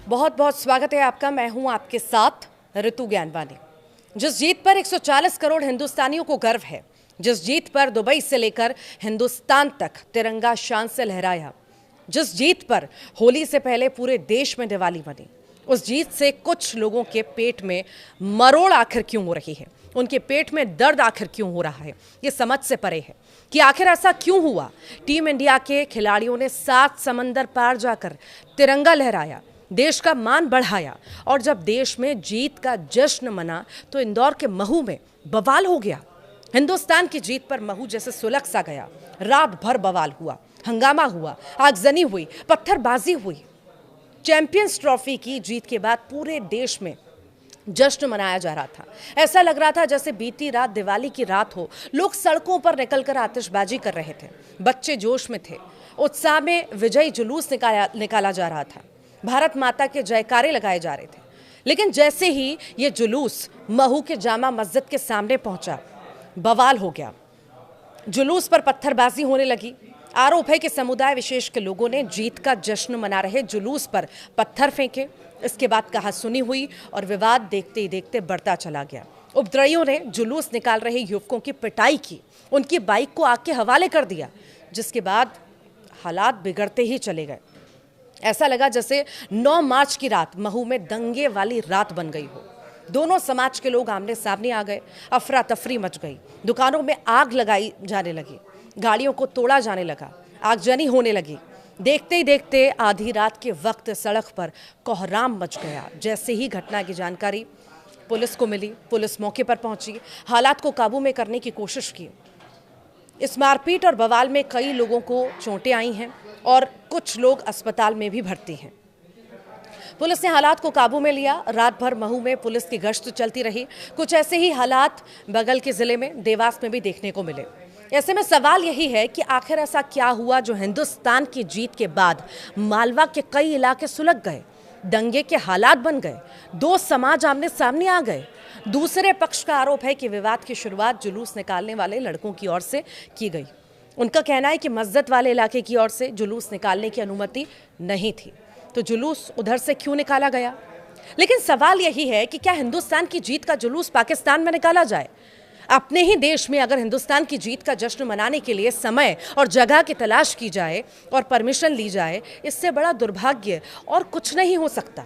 बहुत बहुत स्वागत है आपका। मैं हूं आपके साथ ऋतु ज्ञानवानी। जिस जीत पर 140 करोड़ हिंदुस्तानियों को गर्व है, जिस जीत पर दुबई से लेकर हिंदुस्तान तक तिरंगा शान से लहराया, जिस जीत पर होली से पहले पूरे देश में दिवाली बनी, उस जीत से कुछ लोगों के पेट में मरोड़ आखिर क्यों हो रही है, उनके पेट में दर्द आखिर क्यों हो रहा है, ये समझ से परे है कि आखिर ऐसा क्यों हुआ। टीम इंडिया के खिलाड़ियों ने 7 समंदर पार जाकर तिरंगा लहराया, देश का मान बढ़ाया, और जब देश में जीत का जश्न मना तो इंदौर के महू में बवाल हो गया। हिंदुस्तान की जीत पर महू जैसे सुलग सा गया। रात भर बवाल हुआ, हंगामा हुआ, आगजनी हुई, पत्थरबाजी हुई। चैंपियंस ट्रॉफी की जीत के बाद पूरे देश में जश्न मनाया जा रहा था। ऐसा लग रहा था जैसे बीती रात दिवाली की रात हो। लोग सड़कों पर निकलकर आतिशबाजी कर रहे थे, बच्चे जोश में थे, उत्साह में विजयी जुलूस निकाला जा रहा था, भारत माता के जयकारे लगाए जा रहे थे। लेकिन जैसे ही ये जुलूस महू के जामा मस्जिद के सामने पहुंचा, बवाल हो गया। जुलूस पर पत्थरबाजी होने लगी। आरोप है कि समुदाय विशेष के लोगों ने जीत का जश्न मना रहे जुलूस पर पत्थर फेंके। इसके बाद कहासुनी हुई और विवाद देखते ही देखते बढ़ता चला गया। उपद्रवियों ने जुलूस निकाल रहे युवकों की पिटाई की, उनकी बाइक को आग के हवाले कर दिया, जिसके बाद हालात बिगड़ते ही चले गए। ऐसा लगा जैसे 9 मार्च की रात महू में दंगे वाली रात बन गई हो। दोनों समाज के लोग आमने सामने आ गए, अफरा तफरी मच गई, दुकानों में आग लगाई जाने लगी, गाड़ियों को तोड़ा जाने लगा, आगजनी होने लगी। देखते ही देखते आधी रात के वक्त सड़क पर कोहराम मच गया। जैसे ही घटना की जानकारी पुलिस को मिली, पुलिस मौके पर पहुंची, हालात को काबू में करने की कोशिश की। इस मारपीट और बवाल में कई लोगों को चोटें आई हैं और कुछ लोग अस्पताल में भी भर्ती हैं। पुलिस ने हालात को काबू में लिया। रात भर महू में पुलिस की गश्त चलती रही। कुछ ऐसे ही हालात बगल के जिले में देवास में भी देखने को मिले। ऐसे में सवाल यही है कि आखिर ऐसा क्या हुआ जो हिंदुस्तान की जीत के बाद मालवा के कई इलाके सुलग गए, दंगे के हालात बन गए, 2 समाज आमने सामने आ गए। दूसरे पक्ष का आरोप है कि विवाद की शुरुआत जुलूस निकालने वाले लड़कों की ओर से की गई। उनका कहना है कि मस्जिद वाले इलाके की ओर से जुलूस निकालने की अनुमति नहीं थी, तो जुलूस उधर से क्यों निकाला गया। लेकिन सवाल यही है कि क्या हिंदुस्तान की जीत का जुलूस पाकिस्तान में निकाला जाए? अपने ही देश में अगर हिंदुस्तान की जीत का जश्न मनाने के लिए समय और जगह की तलाश की जाए और परमिशन ली जाए, इससे बड़ा दुर्भाग्य और कुछ नहीं हो सकता।